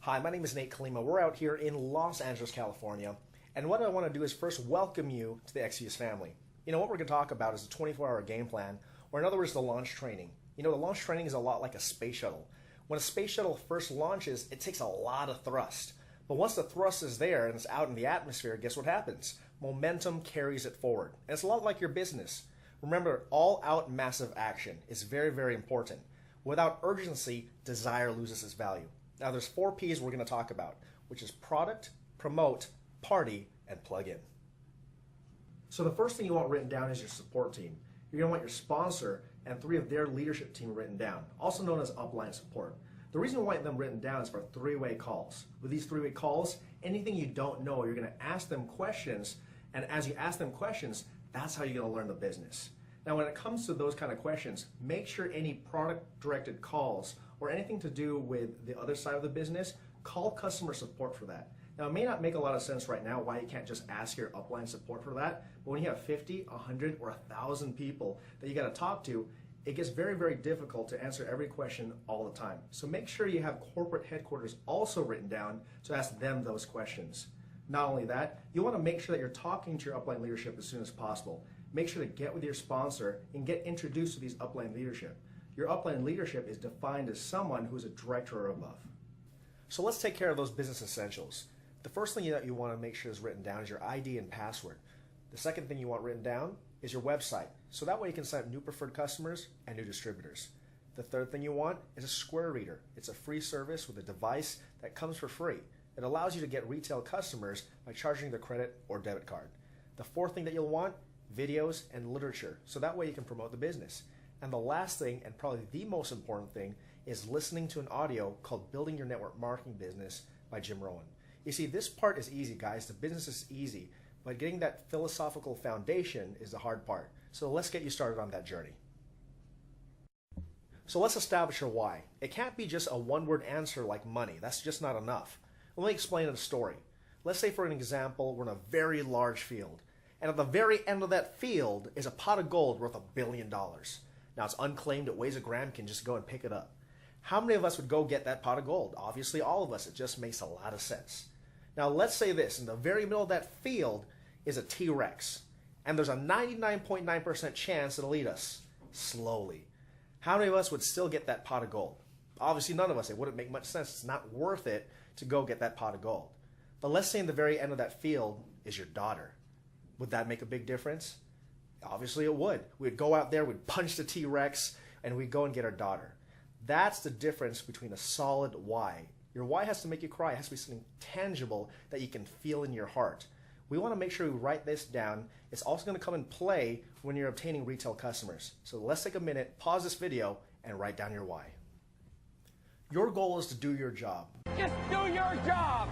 Hi, my name is Nate Calima. We're out here in Los Angeles, California. And what I want to do is first welcome you to the eXfuze family. What we're going to talk about is a 24-hour game plan, or in other words, the launch training. The launch training is a lot like a space shuttle. When a space shuttle first launches, it takes a lot of thrust. But once the thrust is there and it's out in the atmosphere, guess what happens? Momentum carries it forward. And it's a lot like your business. Remember, all-out massive action is very, very important. Without urgency, desire loses its value. Now there's 4 P's we're going to talk about, which is product, promote, party, and plug in. So the first thing you want written down is your support team. You're going to want your sponsor and 3 of their leadership team written down, also known as upline support. The reason we want them written down is for 3-way calls. With these 3-way calls, anything you don't know, you're going to ask them questions, and as you ask them questions, that's how you're going to learn the business. Now when it comes to those kind of questions, make sure any product-directed calls or anything to do with the other side of the business, call customer support for that. Now it may not make a lot of sense right now why you can't just ask your upline support for that, but when you have 50, 100, or 1,000 people that you got to talk to, it gets very, very difficult to answer every question all the time. So make sure you have corporate headquarters also written down to ask them those questions. Not only that, you want to make sure that you're talking to your upline leadership as soon as possible. Make sure to get with your sponsor and get introduced to these upline leadership. Your upline leadership is defined as someone who's a director or above. So let's take care of those business essentials. The first thing that you want to make sure is written down is your ID and password. The second thing you want written down is your website, so that way you can sign up new preferred customers and new distributors. The third thing you want is a Square Reader. It's a free service with a device that comes for free. It allows you to get retail customers by charging their credit or debit card. The fourth thing that you'll want, videos and literature, so that way you can promote the business. And the last thing, and probably the most important thing, is listening to an audio called Building Your Network Marketing Business by Jim Rohn. You see, this part is easy, guys. The business is easy, but getting that philosophical foundation is the hard part. So let's get you started on that journey. So let's establish your why. It can't be just a one-word answer like money. That's just not enough. Let me explain a story. Let's say, for an example, we're in a very large field, and at the very end of that field is a pot of gold worth $1 billion. Now it's unclaimed, it weighs a gram, can just go and pick it up. How many of us would go get that pot of gold? Obviously all of us. It just makes a lot of sense. Now let's say this, in the very middle of that field is a T-Rex, and there's a 99.9% chance it'll eat us, slowly. How many of us would still get that pot of gold? Obviously none of us. It wouldn't make much sense. It's not worth it to go get that pot of gold. But let's say in the very end of that field is your daughter. Would that make a big difference? Obviously it would. We'd go out there, we'd punch the T-Rex, and we'd go and get our daughter. That's the difference between a solid why. Your why has to make you cry. It has to be something tangible that you can feel in your heart. We want to make sure we write this down. It's also going to come in play when you're obtaining retail customers. So let's take a minute, pause this video, and write down your why. Your goal is to do your job. Just do your job!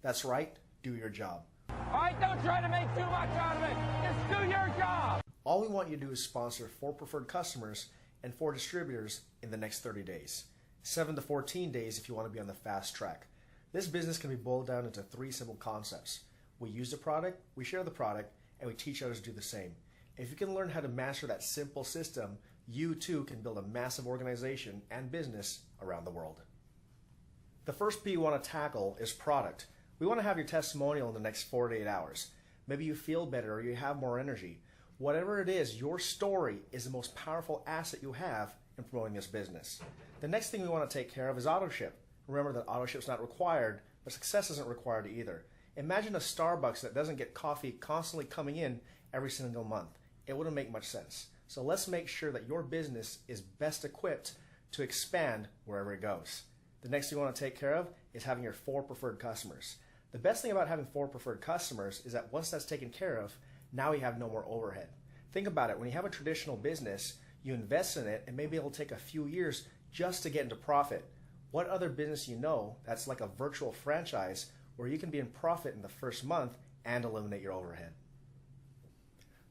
That's right, do your job. All right, don't try to make too much out of it. Just do your job! All we want you to do is sponsor 4 preferred customers and 4 distributors in the next 30 days. 7 to 14 days if you want to be on the fast track. This business can be boiled down into 3 simple concepts. We use the product, we share the product, and we teach others to do the same. If you can learn how to master that simple system, you too can build a massive organization and business around the world. The first P you want to tackle is product. We want to have your testimonial in the next 4 to 8 hours. Maybe you feel better or you have more energy. Whatever it is, your story is the most powerful asset you have in promoting this business. The next thing we want to take care of is auto ship. Remember that auto ship's not required, but success isn't required either. Imagine a Starbucks that doesn't get coffee constantly coming in every single month. It wouldn't make much sense. So let's make sure that your business is best equipped to expand wherever it goes. The next thing you want to take care of is having your 4 preferred customers. The best thing about having 4 preferred customers is that once that's taken care of, now you have no more overhead. Think about it. When you have a traditional business, you invest in it and may be able to take a few years just to get into profit. What other business you know that's like a virtual franchise where you can be in profit in the first month and eliminate your overhead?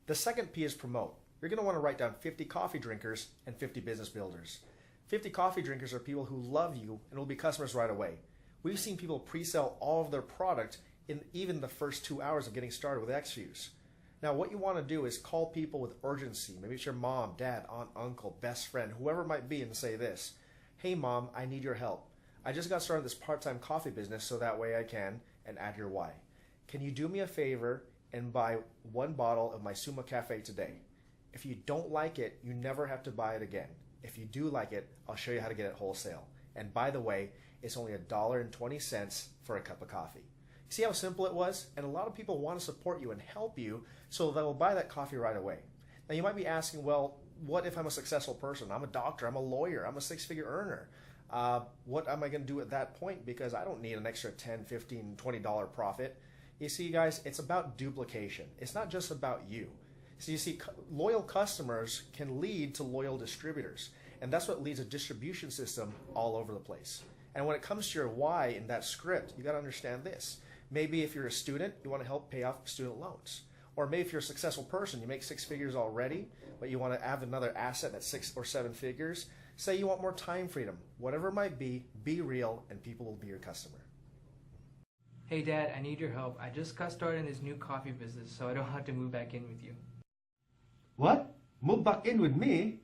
The second P is promote. You're going to want to write down 50 coffee drinkers and 50 business builders. 50 coffee drinkers are people who love you and will be customers right away. We've seen people pre-sell all of their product in even the first 2 hours of getting started with eXfuze. Now what you want to do is call people with urgency. Maybe it's your mom, dad, aunt, uncle, best friend, whoever it might be, and say this: hey mom, I need your help. I just got started this part-time coffee business so that way I can, and add your why. Can you do me a favor and buy 1 bottle of my Suma Cafe today? If you don't like it, you never have to buy it again. If you do like it, I'll show you how to get it wholesale. And by the way, it's only $1.20 for a cup of coffee. See how simple it was? And a lot of people want to support you and help you, so they'll buy that coffee right away. Now you might be asking, well, what if I'm a successful person? I'm a doctor, I'm a lawyer, I'm a 6-figure earner. What am I going to do at that point? Because I don't need an extra $10, $15, $20 profit. You see, guys, it's about duplication. It's not just about you. So you see, loyal customers can lead to loyal distributors. And that's what leads a distribution system all over the place. And when it comes to your why in that script, you got to understand this. Maybe if you're a student, you want to help pay off student loans. Or maybe if you're a successful person, you make 6 figures already, but you want to add another asset that's 6 or 7 figures. Say you want more time freedom. Whatever it might be real, and people will be your customer. Hey Dad, I need your help. I just got started in this new coffee business, so I don't have to move back in with you. What? Move back in with me?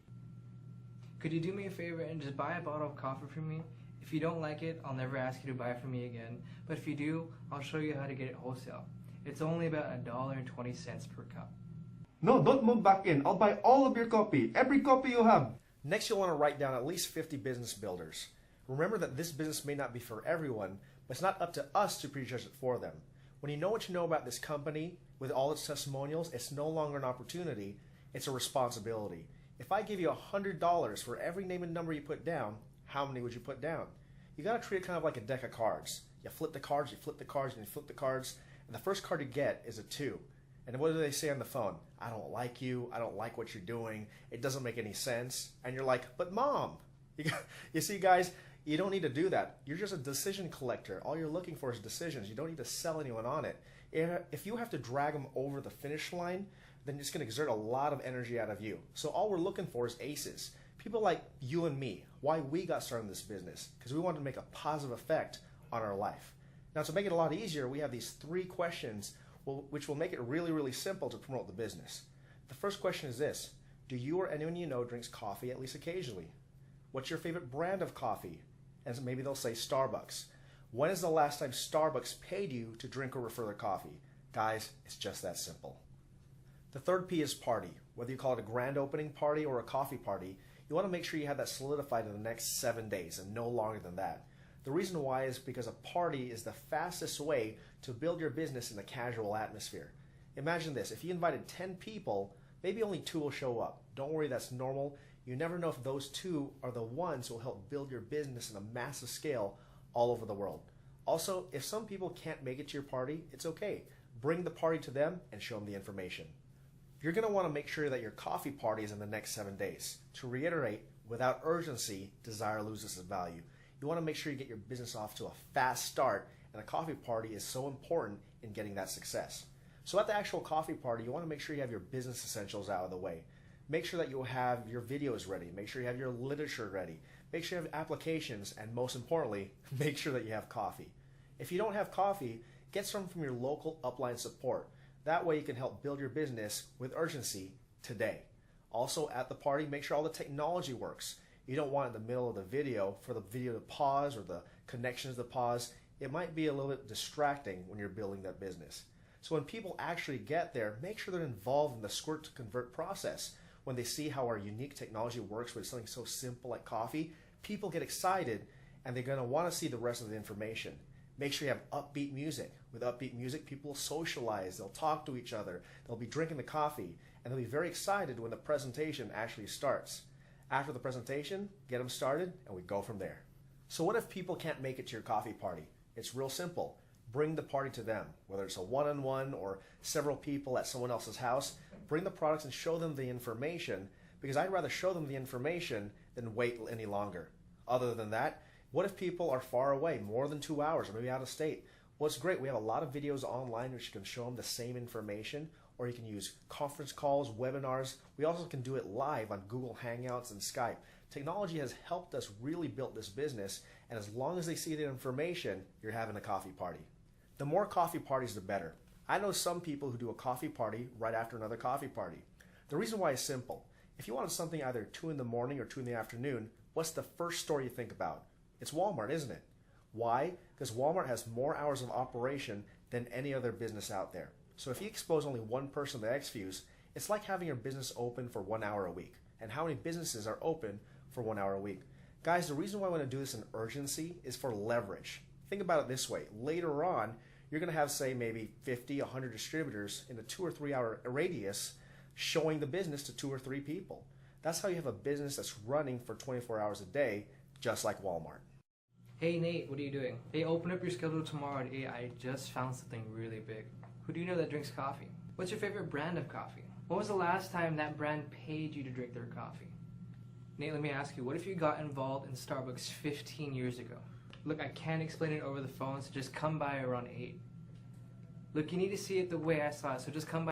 Could you do me a favor and just buy a bottle of coffee from me? If you don't like it, I'll never ask you to buy it from me again. But if you do, I'll show you how to get it wholesale. It's only about $1.20 per cup. No, don't move back in. I'll buy all of your coffee. Every coffee you have. Next, you'll want to write down at least 50 business builders. Remember that this business may not be for everyone, but it's not up to us to prejudge it for them. When you know what you know about this company, with all its testimonials, it's no longer an opportunity, it's a responsibility. If I give you $100 for every name and number you put down, how many would you put down? You got to treat it kind of like a deck of cards. You flip the cards, you flip the cards, and you flip the cards, and the first card you get is a 2. And what do they say on the phone? I don't like you, I don't like what you're doing, it doesn't make any sense. And you're like, but Mom! You see, guys, you don't need to do that. You're just a decision collector. All you're looking for is decisions. You don't need to sell anyone on it. If you have to drag them over the finish line, then it's going to exert a lot of energy out of you. So all we're looking for is aces. People like you and me. Why we got started in this business? Because we wanted to make a positive effect on our life. Now, to make it a lot easier, we have these 3 questions which will make it really, really simple to promote the business. The first question is this: do you or anyone you know drinks coffee at least occasionally? What's your favorite brand of coffee? And maybe they'll say Starbucks. When is the last time Starbucks paid you to drink or refer their coffee? Guys, it's just that simple. The third P is party. Whether you call it a grand opening party or a coffee party, you want to make sure you have that solidified in the next 7 days and no longer than that. The reason why is because a party is the fastest way to build your business in a casual atmosphere. Imagine this: if you invited 10 people, maybe only 2 will show up. Don't worry, that's normal. You never know if those 2 are the ones who will help build your business on a massive scale all over the world. Also, if some people can't make it to your party, it's okay. Bring the party to them and show them the information. You're going to want to make sure that your coffee party is in the next 7 days. To reiterate, without urgency, desire loses its value. You want to make sure you get your business off to a fast start, and a coffee party is so important in getting that success. So at the actual coffee party, you want to make sure you have your business essentials out of the way. Make sure that you have your videos ready. Make sure you have your literature ready. Make sure you have applications, and most importantly, make sure that you have coffee. If you don't have coffee, get some from your local upline support. That way you can help build your business with urgency today. Also at the party, make sure all the technology works. You don't want in the middle of the video for the video to pause or the connections to pause. It might be a little bit distracting when you're building that business. So when people actually get there, make sure they're involved in the squirt to convert process. When they see how our unique technology works with something so simple like coffee, people get excited and they're going to want to see the rest of the information. Make sure you have upbeat music. With upbeat music, people will socialize, they'll talk to each other, they'll be drinking the coffee, and they'll be very excited when the presentation actually starts. After the presentation, get them started, and we go from there. So what if people can't make it to your coffee party? It's real simple. Bring the party to them. Whether it's a one-on-one or several people at someone else's house, bring the products and show them the information, because I'd rather show them the information than wait any longer. Other than that, what if people are far away, more than 2 hours, or maybe out of state? Well, it's great. We have a lot of videos online which you can show them the same information, or you can use conference calls, webinars. We also can do it live on Google Hangouts and Skype. Technology has helped us really build this business, and as long as they see the information, you're having a coffee party. The more coffee parties, the better. I know some people who do a coffee party right after another coffee party. The reason why is simple. If you wanted something either 2 in the morning or 2 in the afternoon, what's the first store you think about? It's Walmart, isn't it? Why? Because Walmart has more hours of operation than any other business out there. So if you expose only one person to eXfuze, it's like having your business open for 1 hour a week. And how many businesses are open for 1 hour a week? Guys, the reason why I want to do this in urgency is for leverage. Think about it this way. Later on, you're going to have, say, maybe 50, 100 distributors in a 2 or 3 hour radius showing the business to 2 or 3 people. That's how you have a business that's running for 24 hours a day, just like Walmart. Hey Nate, what are you doing? Hey, open up your schedule tomorrow at 8. I just found something really big. Who do you know that drinks coffee? What's your favorite brand of coffee? When was the last time that brand paid you to drink their coffee? Nate, let me ask you, what if you got involved in Starbucks 15 years ago? Look, I can't explain it over the phone, so just come by around 8. Look, you need to see it the way I saw it, so just come by